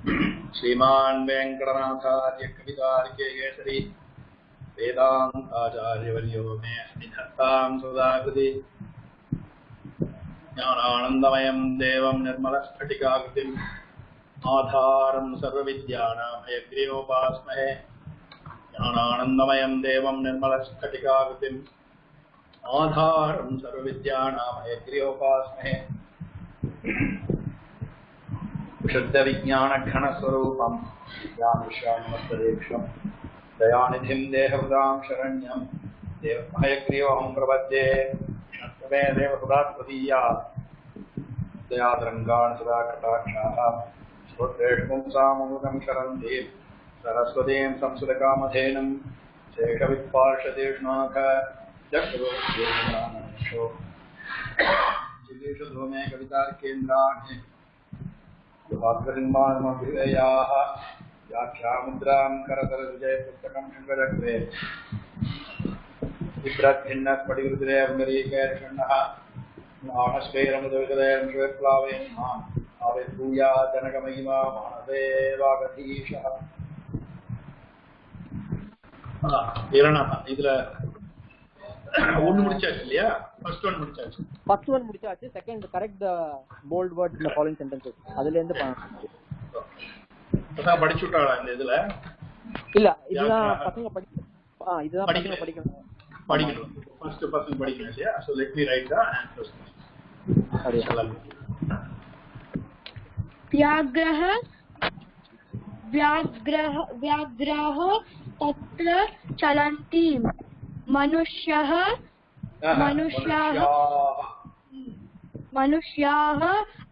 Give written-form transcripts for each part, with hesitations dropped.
श्रीमान् वेंकटनाथार्य कवितार्किकेसरी वेदान्ताचार्यवर्यो मे निधत्तां सदाकृति ज्ञानानन्दमयं देवं निर्मलस्फटिकाकृतिम् आधारं सर्वविद्यानां हयग्रीवोपास्महे ज्ञानानन्दमयं देवं निर्मलस्फटिकाकृतिम् आधारं सर्वविद्यानां हयग्रीवोपास्महे शुद्धविज्ञानघनस्वरूपं ज्ञानविश्रामस्तदेक्षं दयानिधिं देहभृतां शरण्यं हयग्रीवं प्रपद्ये मे देवसुधात्मदीयात् दयाद्रङ्गान् सदा कटाक्षाः श्रोत्रेषु पुंसाममृतं शरन्ति सरस्वतीं संस्कृतकामधेनुं शेषवित्पार्षदेष्णाथ जगद्गुरुशो जिगीषु धूमे कवितार्केन्द्राणि दुहाग्रसिंहानमभिधेयाः व्याख्यामुद्रां करतलविजयपुस्तकं शङ्करचक्रे विभ्रद्भिन्नस्फटिकरुचिरेर्मरीकैर्षण्णः मानस्कैरमुदविकदैर् श्वेत्प्लावयन्मान् आविर्भूया जनकमहिमा मानसे वागधीशः इरणः இதுல ஒன்னு முடிச்சாச்சு இல்லையா ஃபர்ஸ்ட் ஒன் முடிச்சாச்சு second correct the bold words in the following sentences அதுல இருந்து அத படிச்சுட்டாளா இந்த இதுல இல்ல இதுதான் பசங்க இதுதான் பசங்க படிக்கணும் ஃபர்ஸ்ட் பசங்க படிக்கணும் இல்லையா so let me write the answers व्याघ्रः तत्र चलन्ति मनुष्याः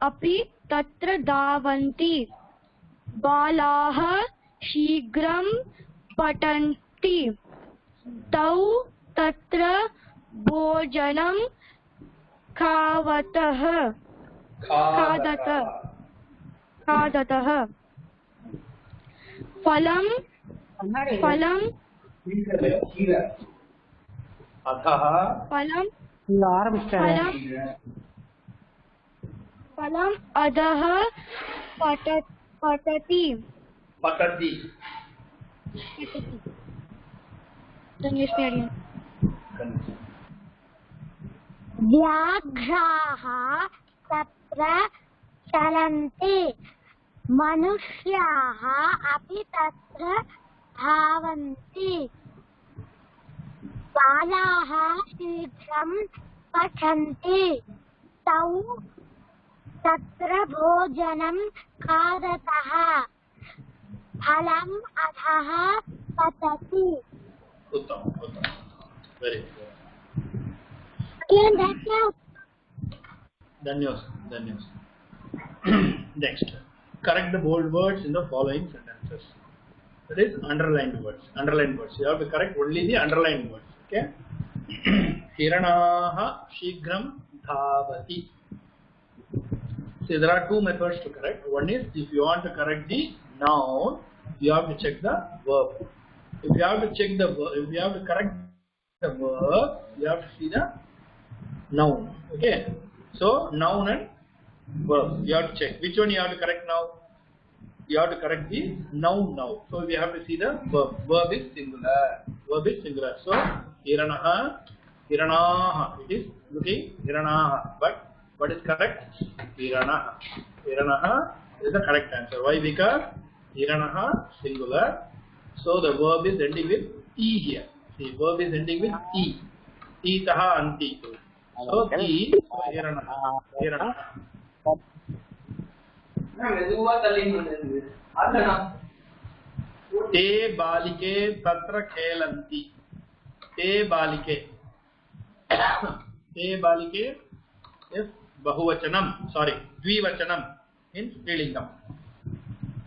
अपि तत्र धावन्ति बालाः शीघ्रं पठन्ति तौ तत्र भोजनं खादतः फलं अधः पतति व्याघ्राः तत्र चलन्ति मनुष्याः अपि तत्र धावन्ति बालाः शीघ्रं पठन्ति तौ तत्र भोजनं खादतः फलम् अधः पतति उत्तम वेरी गुड धन्यवाद next correct the bold words in the following sentences that is underlined words you have to correct only the underlined words okay hiranaha shighram dhavati see there are two methods to correct one is if you want to correct the noun you have to check the verb if you have to correct the verb you have to see the noun okay so noun and verb you have to check which one you have to correct now you have to correct the noun now so we have to see the verb is singular so hiranaha it is looking hiranaha but what is correct hiranaha is the correct answer why because hiranaha singular so the verb is ending with e here see verb is ending with e taha anti so e so hiranaha ते बालिके तत्र खेलन्ति ते बालिके is बहुवचनम sorry द्विवचनम in स्त्रीलिंगम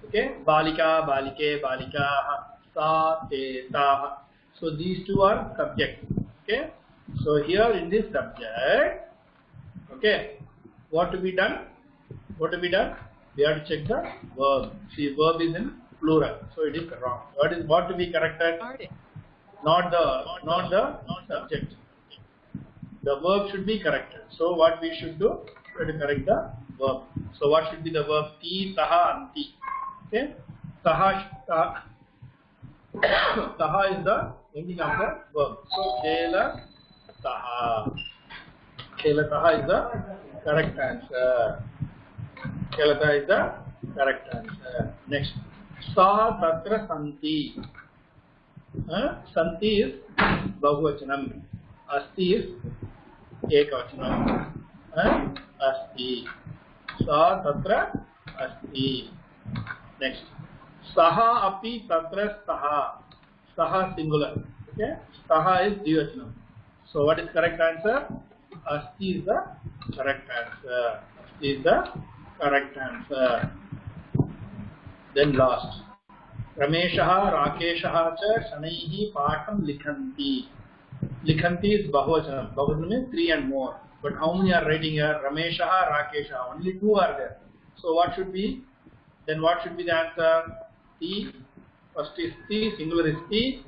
okay balika balike balikaah sa te taah so these two are subjects okay so here in this subject okay what to be done we have to check the verb see verb is in plural so it is wrong what to be corrected not the subject the verb should be corrected so what we should do we have to correct the verb so what should be the verb ti taha anti Okay, saha is the ending of the verb. So khelataha. Khelataha is the correct answer. Khelataha is the correct answer. Next, sa tatra santi. Santi is bahuvachanam. Asti is ekavachanam. Asti. Sa tatra asti. Next, saha api tatra saha. Saha singular. Okay, saha is dvivachanam. So what is correct answer? Asti is the correct answer. Asti is the correct answer. Then last, Rameshah Rakeshah cha shanaihi patham likhanti. Likhanti is bahuvachanam. Bahuvachanam means 3 and more. But how many are writing here? Rameshah, Rakeshah. Only 2 are there. So what should be? Then what should be the answer? Ti. First is ti, singular is ti.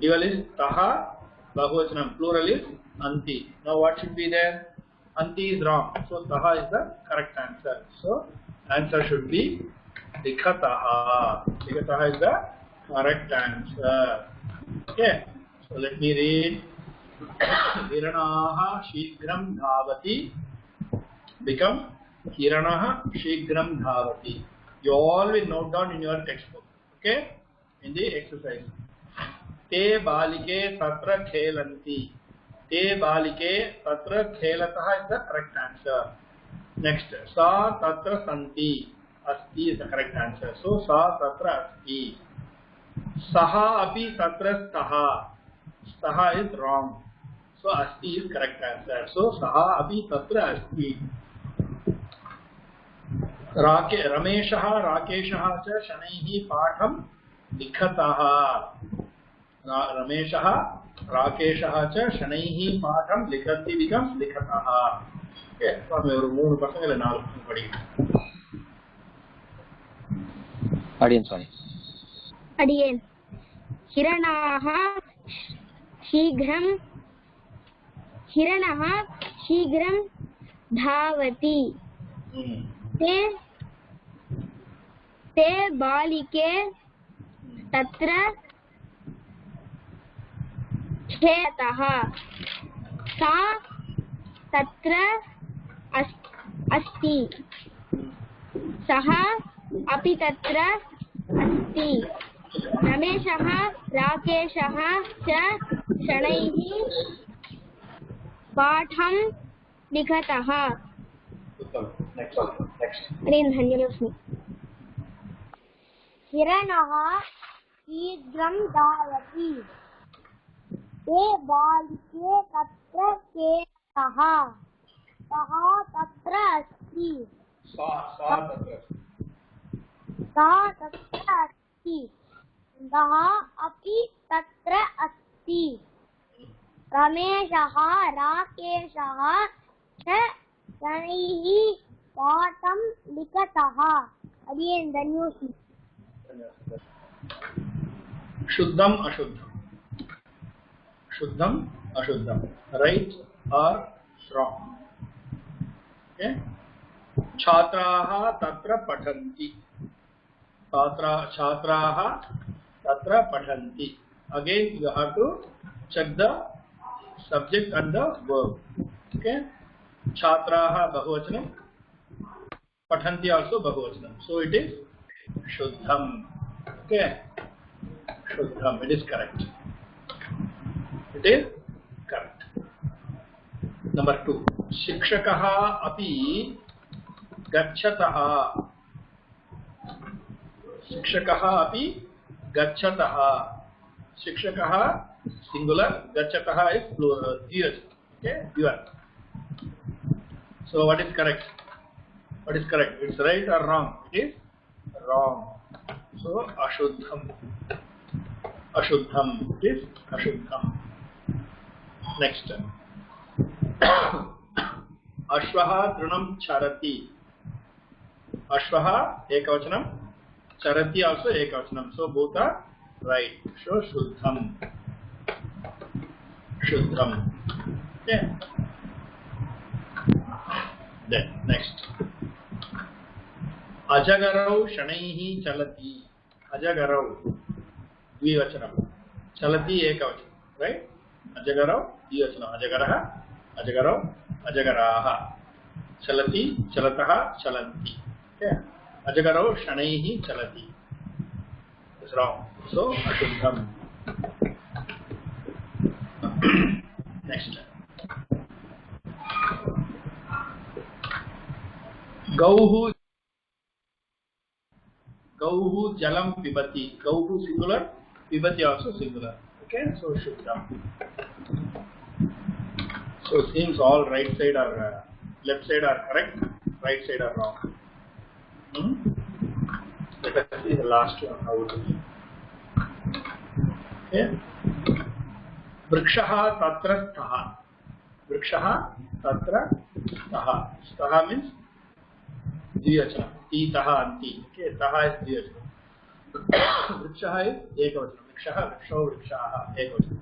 Dual is taha. Bahuvachanam, plural is anti. Now what should be there? Anti is wrong. So taha is the correct answer. So answer should be likhataha. Likhataha is the correct answer. Okay. So let me read. Hiranaha shigram dhavati become Hiranaha shigram dhavati. You all will note down in your textbook. Okay, in the exercise. Te balike tatra khelanti. Te balike tatra khelataha is the correct answer. Next, sa tatra santi. Asti is the correct answer. So sa tatra asti. Saha api tatra staha. Staha is wrong. So asti is correct answer. So saha api tatra asti. Rameshah Rakeshah cha shanaihi patham likhataha. Rameshah Rakeshah cha shanaihi patham likhanti becomes likhataha. Okay, so we have 3 pasangale 4 padi. Audience, sorry. Adiyan. Hiranaha shigram dhavati. ते बालिके तत्र खेतः सा तत्र अस्ति सः अपि तत्र अस्ति रमेशः राकेशः च शनैः पाठं लिखतः. धन्यलक्ष्मी. हिरणः शीघ्रं धावति. ते बालिके तत्र खेतः सः तत्र अस्ति. सः तत्र अस्ति. सः अपि तत्र अस्ति. रमेशः राकेशः च शनैः पाठं लिखतः. Again, धन्यवाद. Shuddham ashuddham. Shuddham ashuddham. Right or wrong. Okay. Chhatraha tatra pathanti. Chhatraha tatra pathanti. Again, you have to check the subject and the verb. Okay. Chhatraha bahuvachanam. Pathanti also bahuvachanam. So it is Shuddham. Okay. Shuddham. It is correct. It is correct. Number 2. Shikshakaha api gacchataha. Shikshakaha api gacchataha. Shikshakaha singular. Gacchataha is plural. Okay. Dual. So what is correct? What is correct? It's right or wrong? It is wrong. So ashuddham. Ashuddham. It is ashuddham. Next. Ashvaha trunam charati. Ashvaha ekavachanam. Charati also ekavachanam. So both are right. So shuddham. Shuddham. Okay. Then next. अजगरौ शनैः चलति. अजगरौ द्विवचनं, चलति एकवचनं, right? अजगरौ द्विवचनं, अजगरः अजगरौ अजगराः, चलति चलतः चलन्ति. Okay? अजगरौ शनैः चलति. It's wrong. So अशुद्धम्. Next. गौः jalam pibati. Gauhu singular, pibati also singular. Okay, so shuddham. So it seems all right side are left side are correct, right side are wrong. Let us see the last one how it is. Okay. Vrikshaha tatra sthaha. Vrikshaha tatra sthaha. Sthaha means द्विवचनम. तीतः अन्ति. Okay, तः is द्विवचनम. वृक्षः is एकवचनम. वृक्षः वृक्षौ वृक्षाः एकवचनम.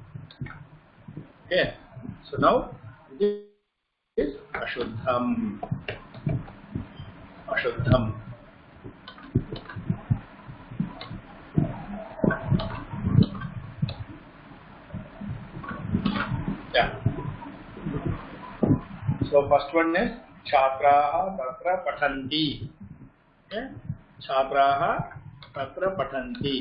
Okay, so now this is अशुद्धम. अशुद्धम. Yeah. So first one is छात्राः तत्र पठन्ति. छात्राः तत्र पठन्ति.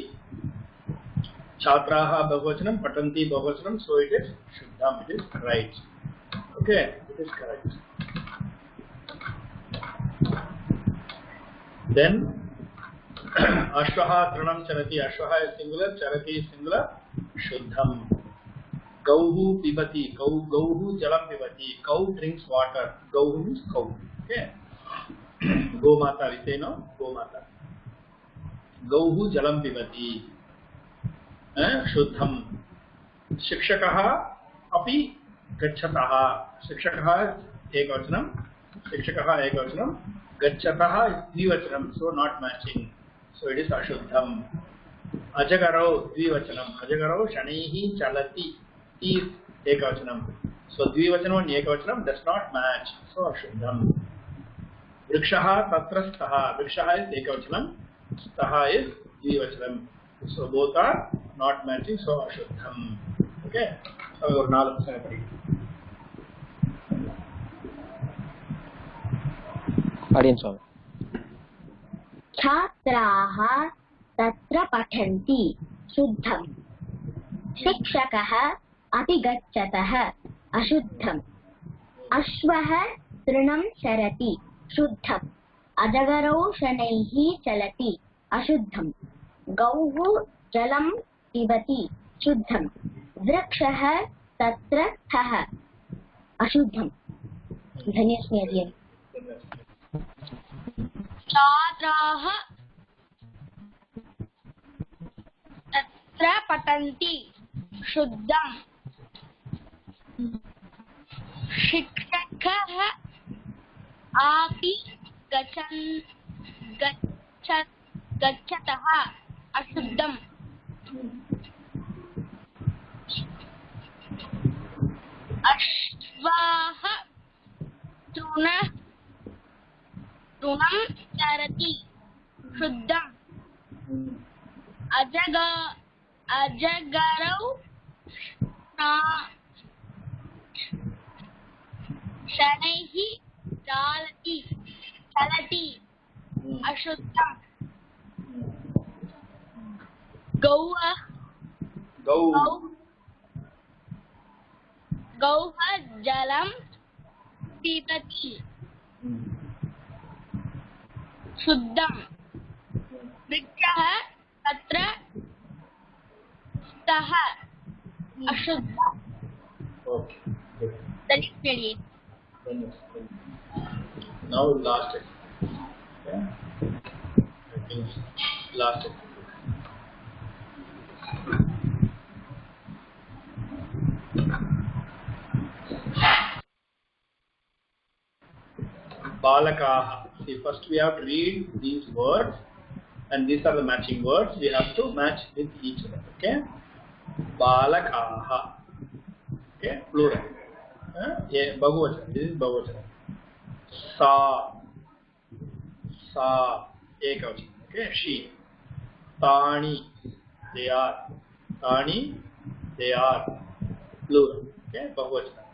छात्राः बहुवचनं, पठन्ति बहुवचनं, so it is shuddham, it is right. Okay, it is correct. Then ashvaha trinam charati. Ashvaha is singular, charati is singular, shuddham. Gauhu pibati. Gauhu jalam pibati. Cow drinks water. Gauhu means cow. Okay. Gomata, we say no? Gomata. Gauhu jalam pibati. Shuddham. Shikshakaha api gacchataha. Shikshakaha is ekvachanam. Shikshakaha ekvachanam. Gacchataha is dvivachanam. So not matching. So it is ashuddham. Ajagarau dvivachanam. Ajagarau shanaihi chalati. Is ekavachanam. So dvivachanam and ekavachanam does not match. So ashuddham. Vrikshaha tatra sthaha. Vrikshaha is ekavachanam. Sthaha is dvivachanam. So both are not matching. So ashuddham. Okay. So we are now listening. Audience on. छात्राः तत्र पठन्ति. शुद्धम्. शिक्षकः अपि गच्छतः. अशुद्धम्. अश्वः तृणं चरति. शुद्धम्. अजगरौ शनैः चलति. अशुद्धम्. गौः जलं पिबति. शुद्धम्. वृक्षः तत्र स्थः. अशुद्धम्. धन्यस्मि अध्ययन. छात्राः तत्र पठन्ति. शुद्धम्. शिक्षकः अपि गच्छतः. अशुद्धम्. अश्वाः तृणं चरति. शुद्धम्. अजगरौ शनैः चलति. अशुद्धम्. गौः जलं पिबति. शुद्धम्. वृक्षः तत्र स्थः. अशुद्धम्. Okay. Good. That is ready. Now last it. Yeah. I think last it. Balakaha. See, first we have to read these words, and these are the matching words. We have to match with each other. Okay. Balakaha. Okay. Plural. Yeah. Bahuvachan. This is Bahuvachan. Sa. ekavachanam. Okay, she. Tani, they are. Tani, they are. Plural. Okay, bahuvachanam.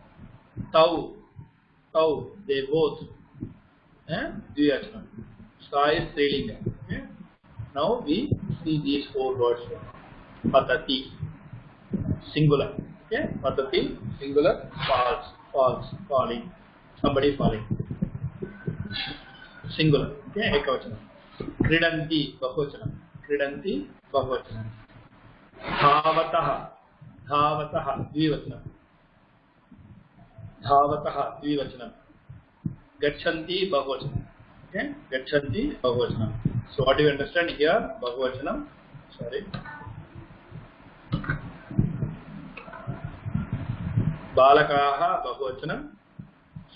Tau, they both. Dvivachanam. Sa is strilinga. Okay. Now we see these 4 words. Patati, singular. Okay, patati, singular. Falls, falling. Somebody falling. Singular. Okay, ekavachanam. Kridanti, bahuvachanam. Kridanti, bahuvachanam. Dhavatah, dvivachanam. Dvivachanam. Gachanti, bahuvachanam. Okay, gachanti, bahuvachanam. So what do you understand here? Bahuvachanam. Sorry. Balakaha, bahuvachanam.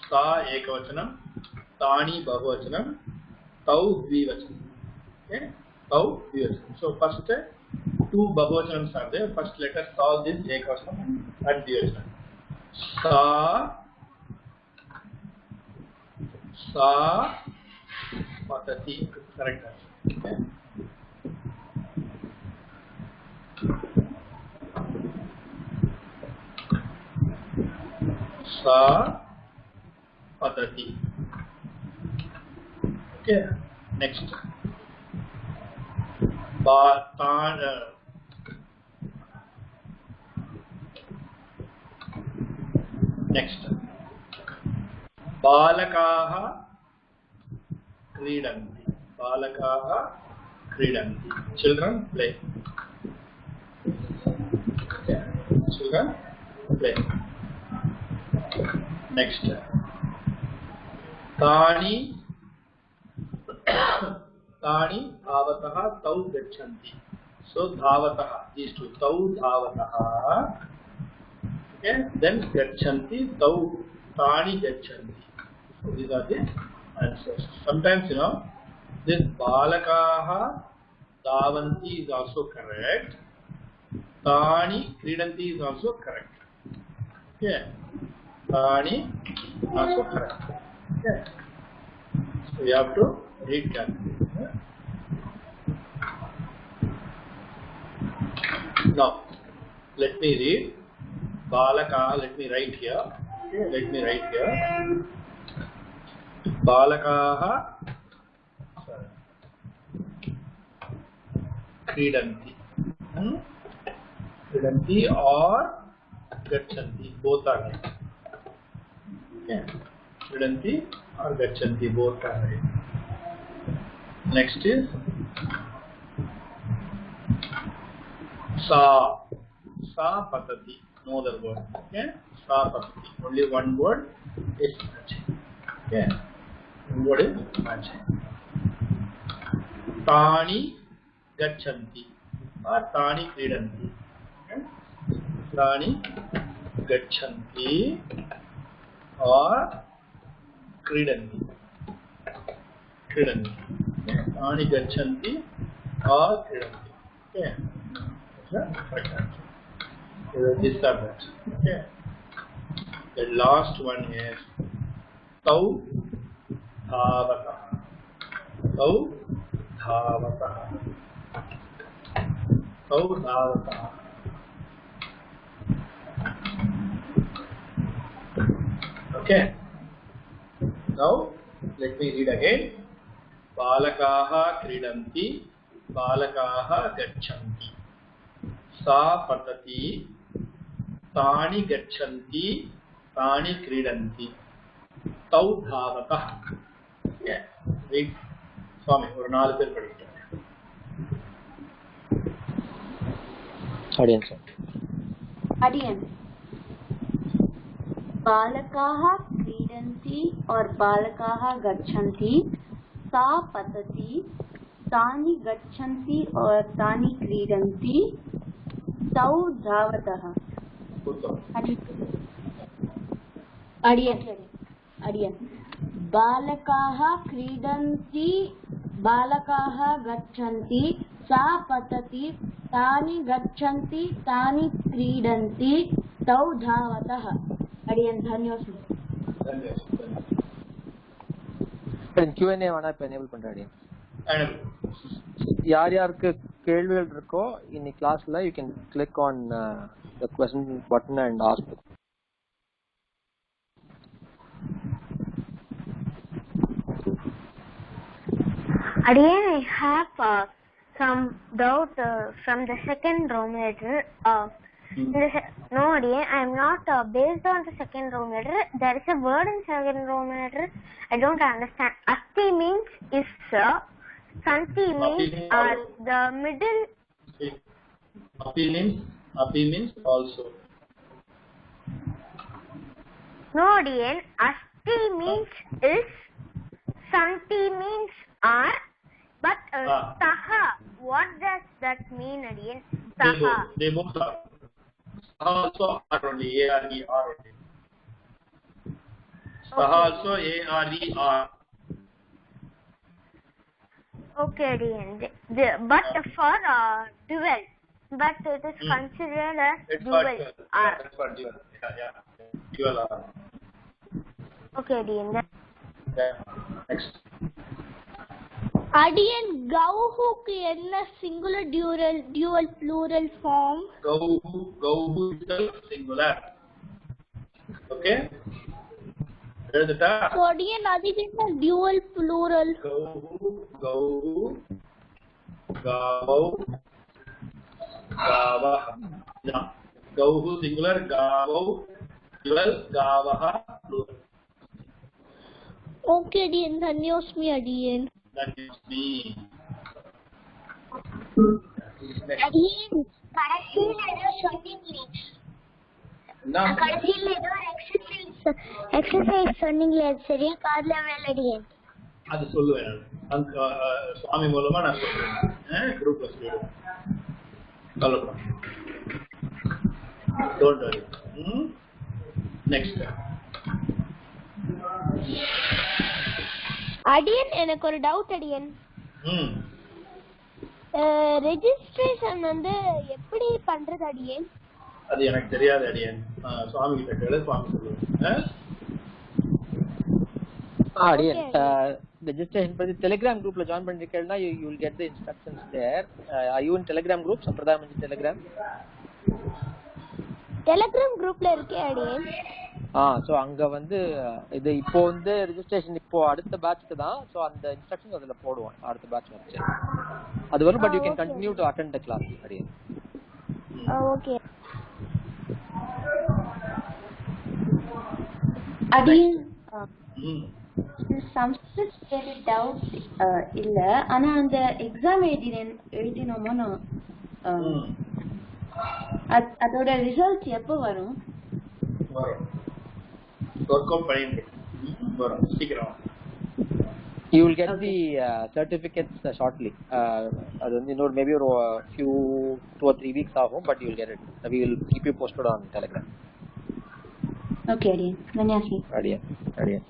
Sa, ekavachanam. Tani, bahuvachanam. Tau, dvivachanam. Okay, tau, dvivachanam. So first 2 bahuvachanams are there. First let us solve this ekavachanam and dvivachanam. Sa patati, correct answer. Okay. Sa patati. Okay, next. Next. Balakaha kridanti. Balakaha kridanti. Children play. Okay. Children play. Next. Tani dhavatah tau gachanti. So dhavatah, these 2. Tau dhavatah. Okay. Then gachanti, tau, tani gachanti. So these are the answers. Sometimes this balakaha dhavanti is also correct. Tani kridanti is also correct. Okay. Tani also correct. Okay. So you have to read carefully. Now let me read. Balakaha, let me write here. Okay, let me write here. Balakaha kridanti. Kridanti or gachanti, both are right. Okay. Kridanti or gachanti, both are right. Next is sa patati. No other word. Okay, sa patati. Only one word is matching. Okay, one word is matching. Tani gachanti or tani kridanti. Okay, tani gachanti or kridanti. Kridanti. Okay, tani gachanti or kridanti. Okay, right answer. This or that. Okay. The last one is tau dhavatah. Tau dhavatah. Tau dhavatah. Okay. Now let me read again. Balakaha kridanti, balakaha gachanti. Sa patati, tani gachanti, tani kridanti. Tau dhavatah. Okay. Read. Swami, ஒரு 4 பேர் படிக்கிறாங்க. Audience. बालकाः क्रीडन्ति और बालकाः गच्छन्ति. सा पतति, तानि गच्छन्ति और तानि क्रीडन्ति. तौ धावतः. अडियन्. बालकाः क्रीडन्ति, बालकाः गच्छन्ति. सा पतति, तानि गच्छन्ति, तानि क्रीडन्ति. तौ धावतः. अडियन् धन्यवाद. Q&A वाला पे enable பண்றேன். யார் யாருக்கு கேள்விகள் இருக்கோ இன்னைக்கு கிளாஸ்ல you can click on the question button and ask. Again, I have some doubt from the second Rome letter. No, again, I am not based on the second Rome letter. There is a word in second Rome letter. I don't understand. Asti means is, Santi means are the middle. Api means also. No, again, Asti means is, Santi means are, but Saha, what does that mean again? Saha. They both are. Also are only, A-R-E-R only. Saha also A-R-E-R. Okay, again. But for dual, but it is considered as It's dual. That's for dual. Yeah. Dual R. Okay, again. Yeah. Next. அடியன் கௌஹுக்கு என்ன singular dual plural form? கௌஹு itself singular. Okay? எழுதுட்டா? So அடியன் அதுக்கு என்ன dual plural? கௌஹு காவௌ காவஹ. கௌஹு singular, காவௌ dual, காவஹ plural. ஓகே அடியன், தன்யோஸ்மி அடியன். That is me. அடியன் கடைசியில ஏதோ சொன்னீங்களே, கடைசியில ஏதோ எக்ஸசைஸ் சொன்னீங்களே, அது சரியா காதுல விழலையடியன். அது சொல்லுவேன் நான். சுவாமி மூலமா நான் சொல்லுவேன். குரூப்ல சொல்லுவேன். கவலைப்படாத. Don't worry. Next. அடியன் எனக்கு ஒரு டவுட் அடியன். ரெஜிஸ்ட்ரேஷன் வந்து எப்படி பண்றது அடியன்? அது எனக்கு தெரியாது அடியன். சுவாமி கிட்ட கேளு, சுவாமி சொல்லுவேன். அடியன் registration பத்தி Telegram groupல join பண்ணிருக்கீங்கன்னா you will get the instructions there. Are you in Telegram group? சம்பிரதாயம் Telegram. Telegram groupல இருக்கே அடியன். சோ அங்க வந்து இது இப்போ வந்து ரெஜிஸ்ட்ரேஷன் இப்போ அடுத்த பேட்ச்க்கு தான். சோ அந்த இன்ஸ்ட்ரக்ஷன்ஸ் அதுல போடுவோம் அடுத்த பேட்ச் வந்து. அது வரும், but you can continue to attend the class அடியன். ஓகே அடியன் சம்ஸ்கிருத் சரி டவுட் இல்ல, ஆனா அந்த எக்ஸாம் எழுதினோமோ அதோட ரிசல்ட் எப்போ வரும்? You will get the certificates shortly. அது வந்து இன்னொரு maybe ஒரு few 2 or 3 weeks ஆகும், but you will get it. We will keep you posted on Telegram. Okay அடியன், தன்யாஸ்மி. அடியன்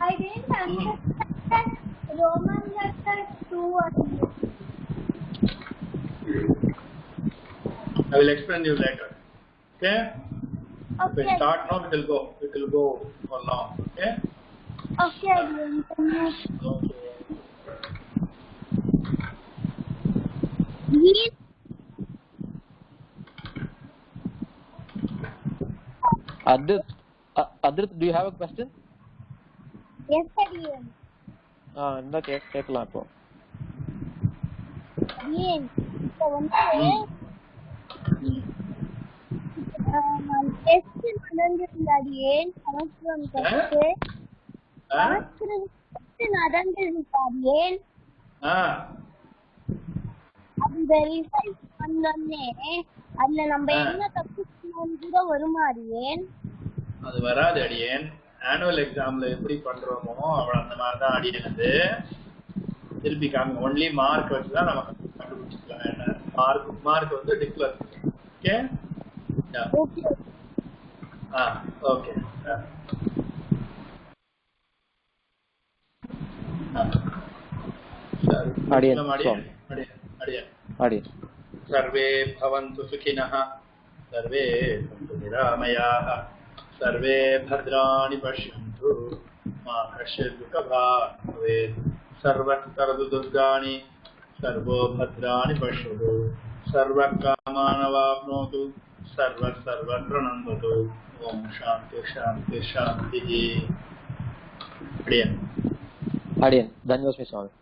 I didn't understand Roman letter 2. I will explain you later. Okay? If we start now, it will go for long. Okay? Okay. Adrit, do you have a question? Yes, sir. இந்த கேட்கலாம் இப்போ. ஏன் இப்போ வந்து test நடந்திருந்தாடி, ஏன் சமஸ்கிருதம் test நடந்திருந்தாடி, ஏன் அந்த result வந்தோடனே அதுல நம்ம என்ன தப்பு பண்ணோம்னு கூட வருமாடி, ஏன் அது வராது அடியேன். ஆனுவல் எக்ஸாம்ல எப்படி பண்றோமோ அவள் அந்த மாதிரிதான் அடியனது. திருப்பி காமி ஒன்லி மார்க் வச்சுதான் நம்ம கண்டுபிடிச்சிக்கலாம். என்ன மார்க் வந்து டிக்ளேர். Okay okay. सर्वे भवन्तु सुखिनः, सर्वे सन्तु निरामयाः, सर्वे भद्राणि पश्यन्तु मा कश्चित् दुःखभाग् भवेत् सर्वत्र दुर्गाणि सर्वो भद्राणि पश्यतु सर्वकामानवाप्नोतु सर्वत्र नन्दतु ओम शांति शांति शांति। अडियन धन्यवाद स्वामी।